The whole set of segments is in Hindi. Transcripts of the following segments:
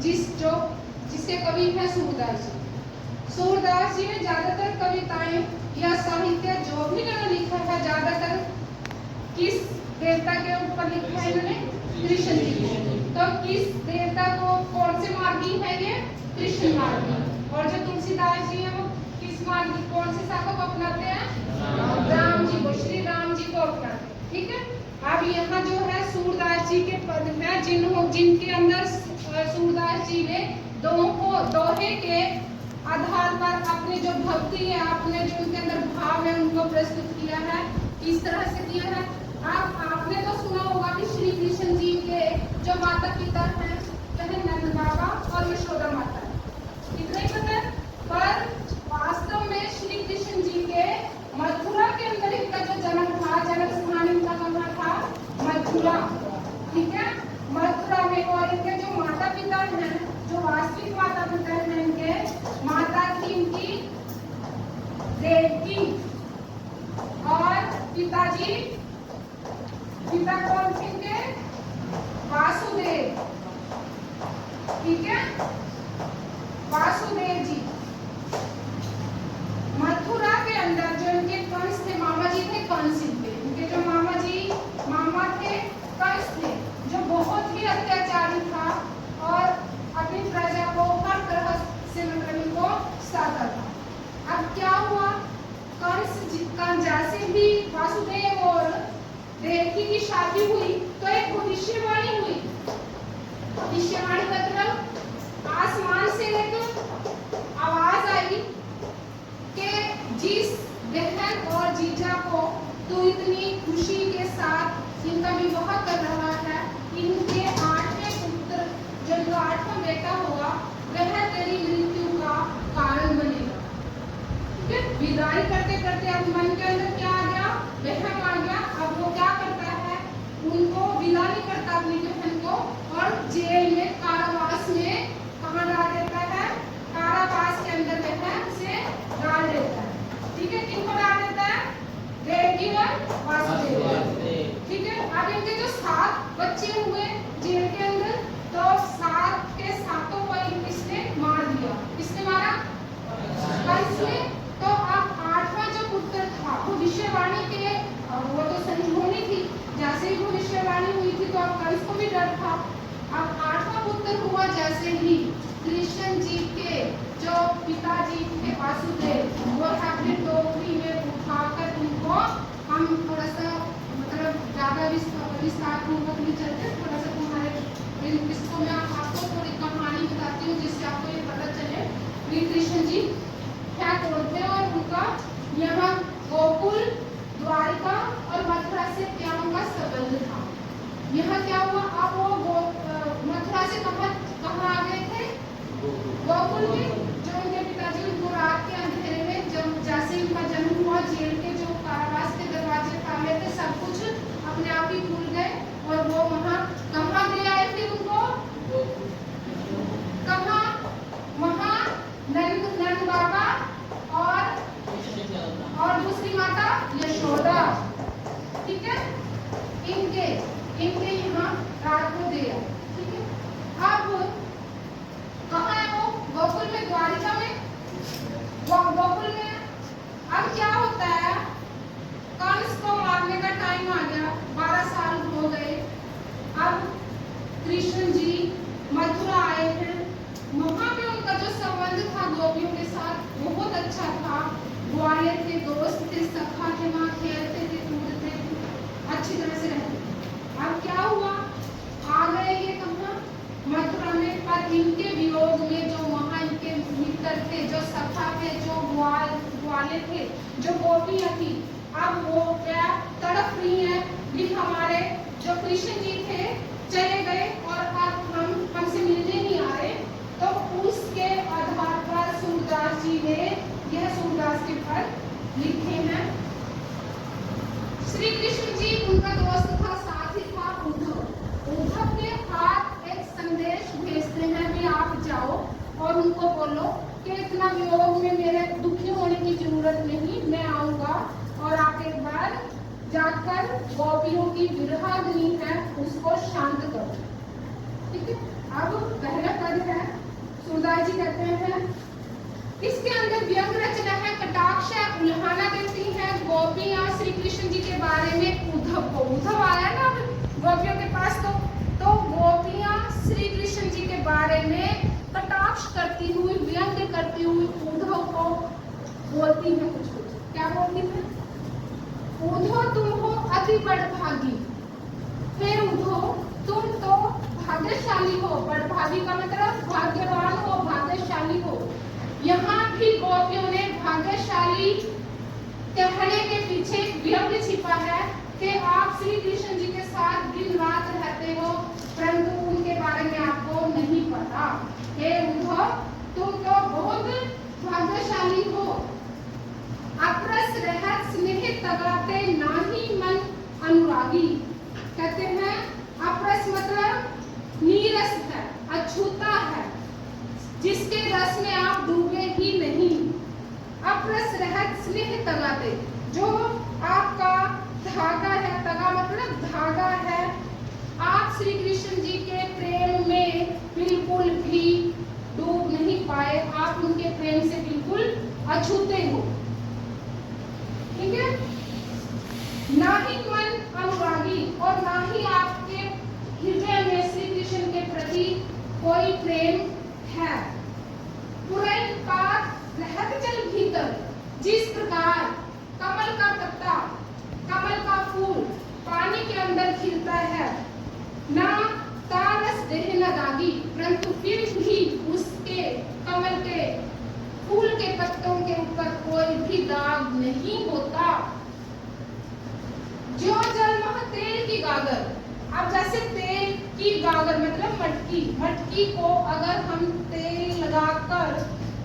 जिसके कवि है सूरदास जी। सूरदास जी ने ज्यादातर कविताएं या साहित्य जो भी इन्होंने लिखा है ज्यादातर किस देवता के ऊपर लिखा है इन्होंने? कृष्ण जी को। तो किस देवता को, कौन से मार्गी है ये? कृष्ण मार्गी। और जो तुलसीदास जी है वो किस मार्गी, कौन सी शाखा को अपनाते हैं? राम जी को, श्री राम जी को अपनाते हैं। ठीक है। अब यहाँ जो है सूरदास जी के पद में जिनके अंदर सूरदास जी ने दोहे के आधार पर अपनी जो भक्ति है, अपने जो उनके अंदर भाव है उनको प्रस्तुत किया है। इस तरह से किया है। आपने तो सुना होगा कि श्री कृष्ण जी के जो माता पिता हैं वह नंद बाबा और यशोदा माता है, इतना ही पता है। पर वास्तव में श्री कृष्ण जी के मथुरा के अंदर इनका जो जन्म था, जन्म स्थान इनका कहाँ था? मथुरा। ठीक है, मथुरा में। और इनके जो माता पिता हैं, जो वास्तविक माता पिता हैं इनके, माता थी इनकी देवकी और पिताजी, पिता कौन थे इनके? वासुदेव। ठीक है, वासुदेव जी। मथुरा के अंदर जो इनके कंस थे, मामा जी थे कंस इनके, इनके जो मामा थे कंस थे, जो बहुत ही अत्याचारी था और अपनी प्रजा को हर तरह से मतलब इनको सताता था। अब क्या हुआ? कंस जैसे ही वासुदेव और देवकी की शादी हुई तो एक भविष्यवाणी हुई। भविष्यवाणी मतलब आसमान से एक आवाज आई कि जिस बहन और जीजा को तू इतनी खुशी के साथ इनका विवाह कर रहा है, इनके 8वें पुत्र जो इनका 8वां बेटा होगा वह तेरी मृत्यु का कारण बनेगा। ठीक है, विदाई करते करते अब मन के अंदर क्या आ गया? वहम आ गया। अब वो क्या करता है? उनको विदा नहीं करता अपनी बहन को और जेल में, कारावास में कहाँ डाल देता है? कारावास के अंदर वह उसे डाल देता है। ठीक है, किनको डाल देता है? देवकी और वासुदेव। ठीक है, अब इनके जो 7 बच्चे हुए जेल के अंदर, तो 7 के 7 को किसने मार दिया? किसने मारा? कंस ने। तो अब 8वां जो पुत्र था, वो भविष्यवाणी के, वो तो सही होनी थी, जैसे ही भविष्यवाणी हुई थी तो अब कंस को भी डर था। अब 8वां पुत्र हुआ जैसे ही कृष्ण जी के जो पिताजी थे वासुदेव, वो अपनी टोकरी में उठाकर उनको, हम थोड़ा सा मतलब ज्यादा विस्तार पूर्वक नहीं चलते, थोड़ा सा तुम्हारे इसको मैं आपको थोड़ी कहानी बताती हूँ जिससे आपको ये पता चले कि कृष्ण जी क्या बोलते हैं और उनका यहाँ गोकुल, द्वारिका और मथुरा से क्या उनका संबंध था। यहाँ क्या हुआ? अब वो मथुरा से कहाँ आ गए थे? गोकुल में। जो उनके पिताजी उनको रात के अंधेरे में, जब जैसे उनका जन्म हुआ, जेल के जो कारावास के दरवाजे ताले थे सब कुछ अपने आप ही खुल गए और वो वहाँ कहाँ ले आए थे उनको? कहाँ? वहाँ नंद बाबा और दूसरी माता यशोदा। ठीक है, इनके यहाँ रात को दे आए। ठीक है, अब कहाँ है वो? गोकुल में, द्वारिका में। गोकुल में अब क्या होता है? कंस को मारने का टाइम आ गया, 12 साल हो गए। अब कृष्ण जी मथुरा आए हैं। वहां पे उनका जो संबंध था गोपियों के साथ बहुत अच्छा था। ग्वालियर के दोस्त थे, सखा थे, वहां खेलते थे, कूदते थे, अच्छी तरह से रहते थे। अब क्या हुआ? आ गए ये कहाँ? मथुरा में। पर इनके वियोग में जो वहाँ इनके मित्र थे, जो सखा थे, जो ग्वालियर थे, जो गोपियां थी, अब वो क्या तड़प रही है कि हमारे जो कृष्ण जी थे चले गए और अब हमसे मिलने नहीं आ रहे। तो उसके आधार पर सूरदास जी ने यह सूरदास के पद लिखे हैं। श्री कृष्ण जी उनका दोस्त था, साथ ही था उद्धव। उद्धव के हाथ एक संदेश भेजते हैं कि आप जाओ और उनको बोलो कि इतना वियोग में मेरे दुखी होने की जरूरत नहीं, मैं आऊंगा और आप एक बार जाकर गोपियों की विरहाग्नि है उसको शांत करो। ठीक है, अब पहला पद है इसके अंदर व्यंग रचना है, कटाक्ष है, उल्हाना देती हैं गोपियां श्री कृष्ण जी के बारे में उद्धव को। उद्धव आया ना गोपियों के पास, तो गोपियां श्री कृष्ण जी के बारे में कटाक्ष करती हुई, व्यंग करती हुई उद्धव को बोलती है कुछ कुछ। क्या बोलती है? उद्धव तुम हो अति बड़भागी। फिर उद्धव तुम तो भाग्यशाली हो। बड़भागी का मतलब भाग्यवान हो, भाग्यशाली हो। यहाँ भी गोपियों ने भाग्यशाली कहने के पीछे व्यंग छिपा है कि आप श्री कृष्ण जी के साथ दिन रात रहते हो, परंतु उनके बारे में आपको नहीं पता। हे उद्धव तुम तो बहुत भाग्यशाली हो। अप्रस रहत स्नेह तगाते नाही मन अनुरागी। कहते हैं अप्रस मतलब नीरस है, अछूता है, जिसके रस में आप डूबे ही नहीं। अप्रस रहत स्नेह तगाते, जो आपका धागा है, तगा मतलब धागा है, आप श्री कृष्ण जी के प्रेम में बिल्कुल भी डूब नहीं पाए, आप उनके प्रेम से बिल्कुल अछूते हो। ठीक है? ना ही मन अनुरागी, और ना ही आपके हृदय में श्री कृष्ण के प्रति कोई प्रेम है। पुरैन पात रहत जल भीतर, जिस प्रकार कमल का पत्ता, कमल का फूल पानी के अंदर खिलता है, ना तारस देह न दागी, परंतु फिर भी उसके कमल के फूल के पत्तों के ऊपर कोई भी दाग नहीं होता। जो जलमह तेल की गागर, अब जैसे तेल की गागर मतलब मटकी, मटकी को अगर हम तेल लगाकर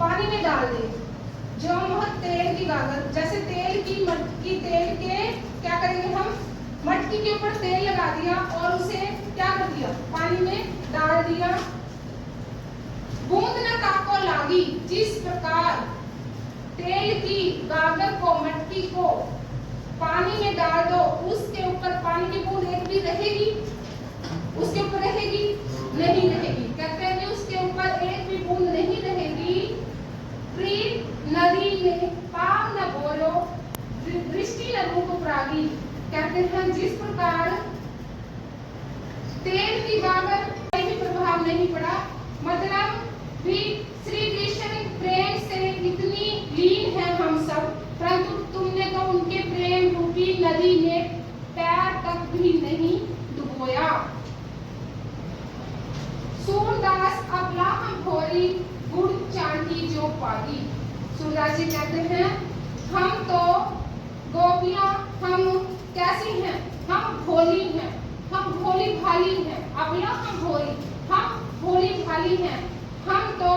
पानी में डाल दें, जो मह तेल की गागर, जैसे तेल की मटकी, तेल के क्या करेंगे हम, मटकी के ऊपर तेल लगा दिया और उसे क्या कर दिया, पानी में डाल दिया। बूंद न ताको लागी, जिस प्रकार तेल की गागर को, मटकी को पानी में डाल दो, उसके ऊपर पानी की बूंद एक भी रहेगी? उसके ऊपर रहेगी? नहीं रहेगी। कहते हैं उसके ऊपर एक भी बूंद नहीं रहेगी। प्रीत नदी में पाव न बोलो, दृष्टि न रूप प्रागी। कहते हैं जिस प्रकार तेल की गागर कोई भी प्रभाव नहीं पड़ा, मतलब भी श्री कृष्ण प्रेम से इतनी लीन है हम सब, परंतु तुमने तो उनके प्रेम रूपी नदी में पैर तक भी नहीं डुबोया। सूरदास अबला हम भोरी, गुड़ चांदी जो पागी। सूरदास जी कहते हैं हम तो गोपियां, हम कैसी हैं, हम भोली हैं, हम भोली भाली हैं। अबला हम भोरी, हम भोली भाली हैं। हम तो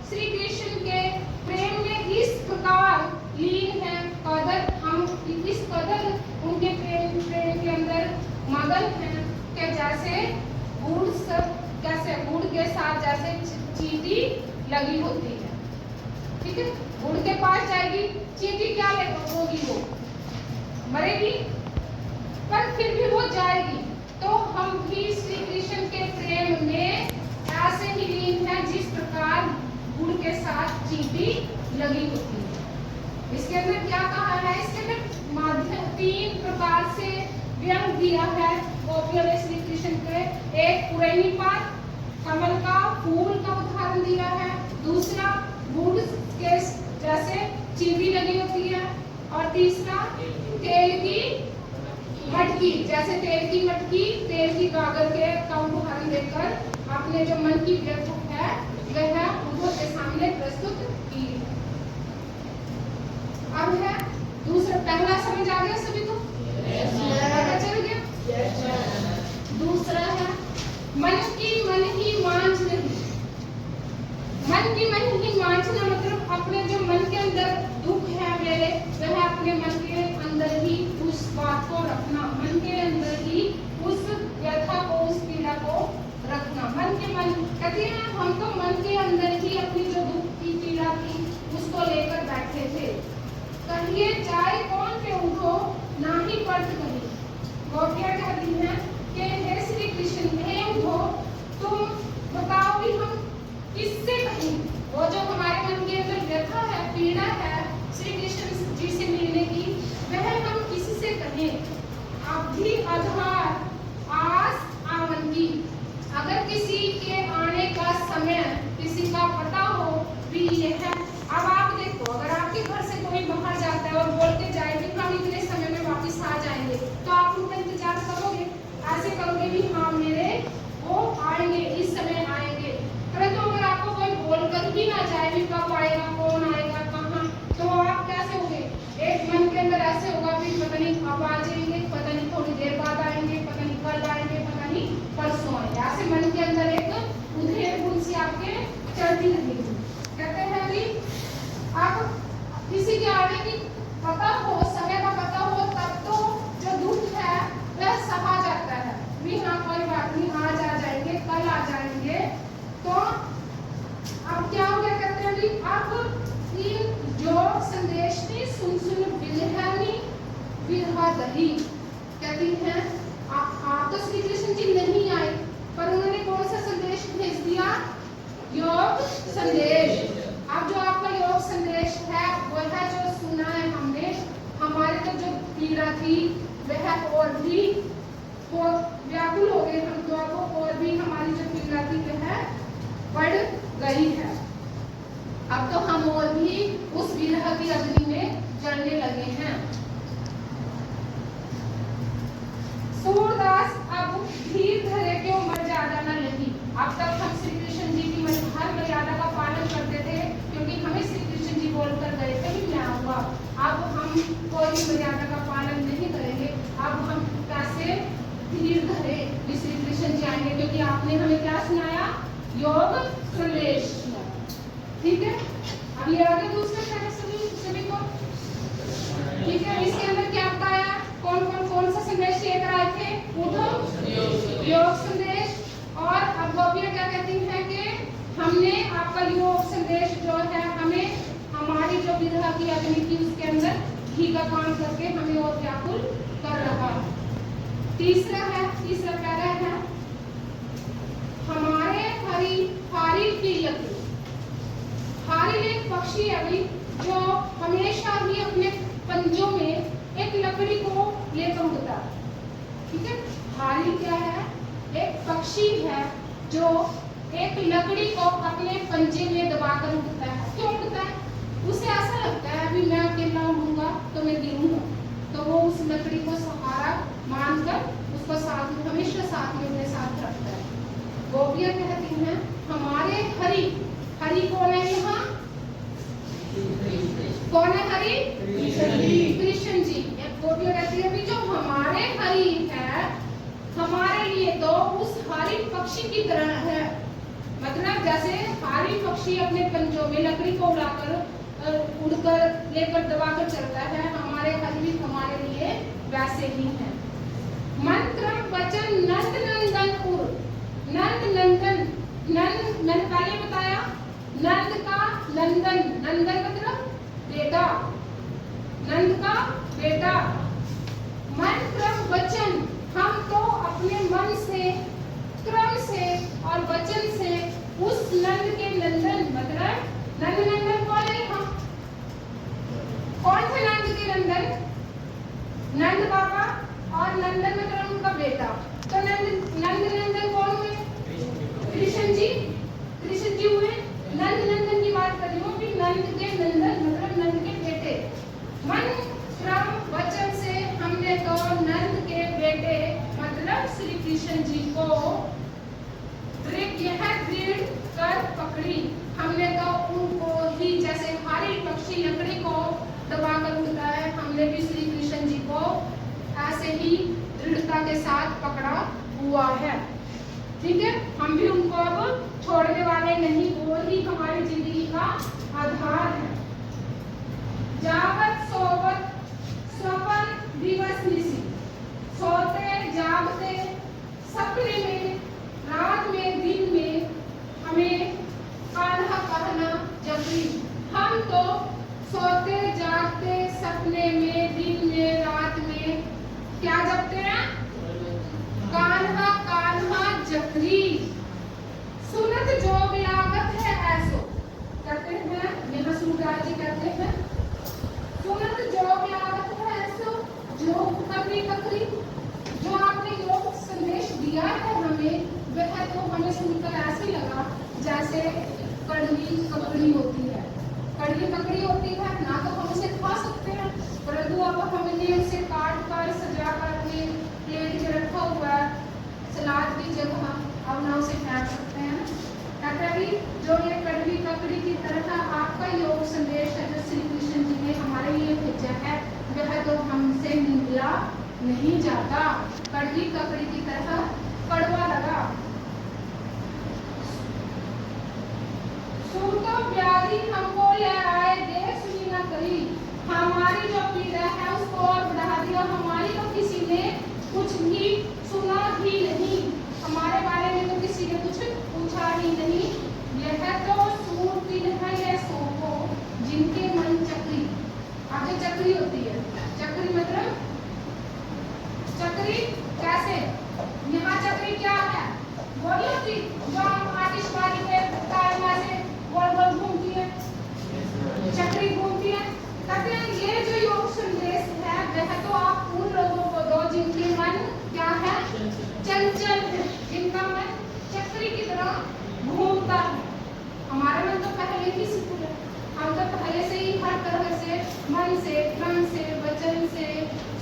श्री कृष्ण के प्रेम में इस प्रकार लीन हैं, कदर हम इस कदर उनके प्रेम के अंदर मगन हैं कि जैसे गुड़ सब, कैसे गुड़ के साथ जैसे चींटी लगी होती है। ठीक है? गुड़ के पास जाएगी, चींटी क्या होगी, वो मरेगी, पर फिर भी वो जाएगी। तो हम भी श्री कृष्ण के प्रेम में ऐसे ही लीन है जिस प्रकार गुड़ के साथ चींटी लगी होती है। इसके अंदर क्या कहा है, इसके अंदर माध्यम 3 प्रकार से व्यंग दिया है गोपियों ने श्री कृष्ण के। एक पुरैनी पात, कमल का फूल का उदाहरण दिया है। दूसरा गुड़ के जैसे चींटी लगी होती है, और तीसरा तेल की मटकी, जैसे तेल की मटकी, तेल की गागर के का उदाहरण देकर आपने जो मन की व्यक्त है वह उद्धव के सामने प्रस्तुत की। अब है दूसरा, पहला समझ आ गया सभी को? पता चल गया? दूसरा है मन की मन ही मांझ नहीं। मन की मन ही मांझना मतलब अपने जो मन के अंदर दुख है मेरे, वह अपने मन के अंदर ही उस बात को रखना, मन के अंदर ही उस व्यथा को, उस पीड़ा को रखना। मन के मन कहते हैं हम तो मन के अंदर ही अपनी जो दुख की पीड़ा थी उसको लेकर बैठे थे। कहिए चाहे कौन के उठो ना ही पढ़ कहीं। गोपियां कहती हैं कि हे श्री कृष्ण, हे उठो, तुम बताओ भी हम किससे कहें, वो जो हमारे मन के अंदर व्यथा है अवधि आधार आस आवन की। अगर किसी के आने का समय किसी का पता हो भी ये है। अब आप देखो, अगर आपके घर से कोई बाहर जाता है और बोल के जाए कि हम इतने समय में वापस आ जाएंगे, तो आप उनका इंतजार करोगे, ऐसे करोगे भी हाँ मेरे वो आएंगे, इस समय आएंगे। परंतु अगर आपको कोई बोलकर भी ना जाए भी कब आएगा, कौन आएगा, कहाँ, तो आप कैसे होंगे? एक मन के अंदर ऐसे होगा भी पता नहीं कब आ जाएंगे, पता नहीं थोड़ी देर बाद आएंगे, पता नहीं कल आएंगे, पता नहीं परसों आएंगे। ऐसे मन के अंदर एक उधेड़-बुन सी आपके चलती रहेगी। कहते हैं कि आप किसी के आने की पता हो, समय का पता हो, तब तो जो दुख है वह सहा जाता है भी हाँ कोई बात नहीं, आज आ जाएंगे, कल आ जाएंगे। तो अब क्या हो गया? कहते हैं कि अब ये जो संदेश थी सुन बिलहनी बिरहा दही। कहती हैं आप तो श्री कृष्ण जी नहीं आए, पर उन्होंने कौन सा संदेश भेज दिया? योग संदेश। अब जो आपका योग संदेश है वह है जो सुना है हमने, हमारे तो जो पीड़ा थी वह और भी व्याकुल हो गए हम, तो अब और भी हमारी जो पीड़ा थी वह बढ़ गई है। अब तो हम और भी उस विरह की अग्नि में जलने लगे हैं। सूरदास अब धीर धरे क्यों मर्यादा न लगी। अब तक हम श्री कृष्ण जी की हर मर्यादा का पालन करते थे, क्योंकि हमें श्री कृष्ण जी बोलकर गए थे कि मैं आऊंगा। अब हम कोई मर्यादा का पालन नहीं करेंगे। अब हम कैसे धीर धरे कि श्री कृष्ण जी आएंगे, क्योंकि आपने हमें क्या सुनाया? योग संदेश। ठीक है, अब ये आगे दूसरे सभी को ठीक है। इसके अंदर क्या बताया? कौन सा संदेश लेकर आए थे? उद्धव योग संदेश। और अब गोपियां क्या कहती हैं कि हमने आपका योग संदेश जो है हमें हमारी जो विरह की अग्नि थी उसके अंदर घी का काम करके हमें और व्याकुल कर रहा है। तीसरा पैरा है हमारे हारी की लकड़ी। हारिल एक पक्षी अभी जो हमेशा ही अपने पंजों में एक लकड़ी को लेकर उड़ता है। ठीक है, हारिल क्या है? एक पक्षी है जो एक लकड़ी को अपने पंजे में दबाकर उड़ता है। क्यों उड़ता है? उसे ऐसा लगता है अभी मैं अकेला उड़ूंगा तो मैं गिरूंगा, तो वो उस लकड़ी को सहारा मानकर उसको साथ में हमेशा साथ में अपने साथ रखता है। गोपियां कहती हैं हमारे हरि कौन है? यहाँ कौन है हरि? कृष्ण जी। गोपियां कहती है भी जो हमारे हरि है हमारे लिए तो उस हारी पक्षी की तरह है। मतलब जैसे हारी पक्षी अपने पंजों में लकड़ी को उड़कर लेकर दबाकर चलता है, हमारे हरि हमारे लिए वैसे ही है। मंत्र वचन नंद नंदन उर। नंद नंदन, नंद मैंने पहले बताया, नंद का नंदन, नंदन मतलब बेटा, नंद का बेटा। मन क्रम वचन, हम तो अपने मन से, क्रम से और वचन से उस नंद के नंदन, मतलब नंद नंदन कौन है? हम कौन थे नंद के नंदन? नंद बाबा, और नंदन मतलब उनका बेटा। तो नंद नंदन कौन हुए? कृष्ण जी। कृष्ण जी हुए। नंद नंदन की बात कर रही हूँ कि नंद के नंदन मतलब नंद के बेटे। मन क्रम वचन से हमने तो नंद के बेटे मतलब श्री कृष्ण जी को दृढ़ कर पकड़ी। हमने तो उनको ही जैसे हारी पक्षी लकड़ी को दबाकर उड़ता है, हमने भी श्री कृष्ण जी को ऐसे ही दृढ़ता के साथ पकड़ा हुआ है। ठीक है, हम भी उनको अब छोड़ने वाले नहीं, वो ही हमारी जिंदगी का आधार है। जागत सोवत स्वपन दिवस निशी, सोते जागते सपने में, रात में दिन में हमें कान्हा कहना जबरी। हम तो सोते जागते सपने में, दिन में, रात में क्या जपते हैं? कान्हा कान्हा जबरी। सुनत जोग लागत है ऐसो, कहते हैं यहाँ सूरदास जी कहते हैं सुनत जोग लागत है ऐसो, जोग ककरी ककरी कड़वी ककड़ी होती है। कड़वी ककड़ी होती है ना, तो हम उसे खा सकते हैं, परंतु अब हमने उसे काट कर सजा कर अपने प्लेट में रखा हुआ है सलाद की जगह, अब ना उसे फेंक सकते हैं ना। कहते हैं कि जो ये कड़वी ककड़ी की तरह आपका योग संदेश है जो श्री कृष्ण जी ने हमारे लिए भेजा है, वह तो हमसे निकला नहीं जाता, कड़वी ककड़ी की तरह कड़वा लगा। सूतो व्याधि हमको ले आए, देख सुनी न करी, हमारी जो पीड़ा है उसको और बढ़ा दिया, हमारी तो किसी ने कुछ भी सुना ही नहीं, हमारे बारे में तो किसी ने कुछ पूछा ही नहीं। यह तो सूरतिल है ये सोको, जिनके मन चक्री, अब जो चक्री होती है, चक्री मतलब चक्री कैसे, यहाँ चक्री क्या है, गोली होती जो हम आतिशबाजी पे तारमा से गोल गोल घूमती है, चक्री घूमती है। कहते हैं ये जो योग संदेश है वह तो आप उन लोगों को दो जिनके मन क्या है, चंचल है, जिनका मन चक्री की तरह घूमता है। हमारा मन तो पहले ही सिकुड़ है, हम तो पहले से ही हर तरह से मन से, क्रम से, वचन से,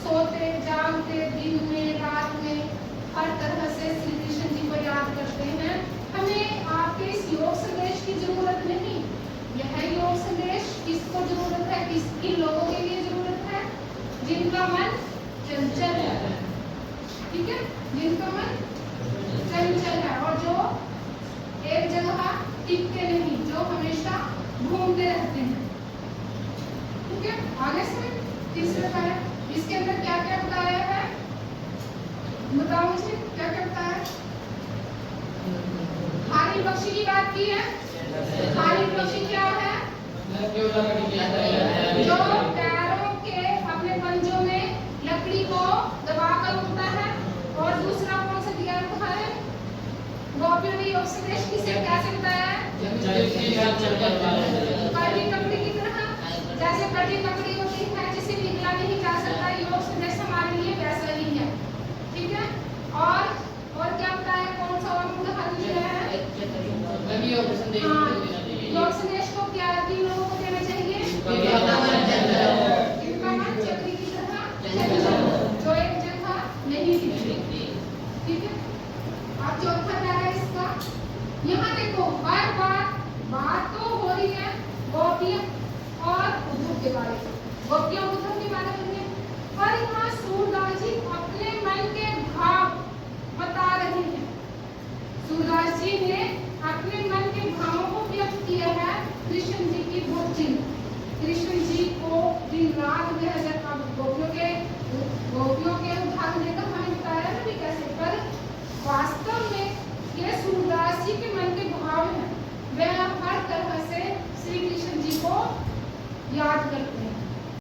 सोते जागते, दिन में रात में हर तरह से श्री कृष्ण जी को याद करते हैं। हमें आपके इस योग संदेश की जरूरत नहीं। यह योग संदेश किसको जरूरत है, किन लोगों के लिए जरूरत है, जिनका मन चंचल है, ठीक है, जिनका मन चंचल है और जो एक जगह टिकते नहीं, जो हमेशा घूमते रहते हैं, ठीक है। आगे से तीसरा बताया, इसके अंदर क्या क्या बताया है, बताओ मुझे क्या क्या बताया। खाली पक्षी की बात की है, खाली पक्षी क्या है, जो पैरों के अपने पंजों में लकड़ी को दबाकर उड़ता है। और दूसरा कौन सा दिया है, गोपियों ने योग संदेश किसे कैसे बताया है, कड़वी ककड़ी की तरह, जैसे कड़वी ककड़ी होती है जिसे निगला नहीं जा सकता, योग संदेश हमारे लिए वैसा ही है, ठीक है। और क्या बताया, कौन सा और उदाहरण दिया है, योग संदेश को क्या तीन लोगों को देना चाहिए, इनका मन चक्री की तरह जो एक जगह नहीं टिकती, ठीक है। अब चौथा क्या है इसका, यहाँ देखो हर बात तो हो रही है गोपियां और उद्धव के बारे में, गोपियां उद्धव के बारे में, और यहाँ सूरदास जी अपने मन के भाव बता रहे हैं। सूरदास जी ने अपने मन के भावों को व्यक्त किया है कृष्ण जी की भक्ति, कृष्ण जी को दिन रात में अब गोपियों के उदाहरण देकर हमें बताया ना भी कैसे, पर वास्तव में ये सूरदास जी के मन के भाव हैं, वे हर तरह से श्री कृष्ण जी को याद करते हैं।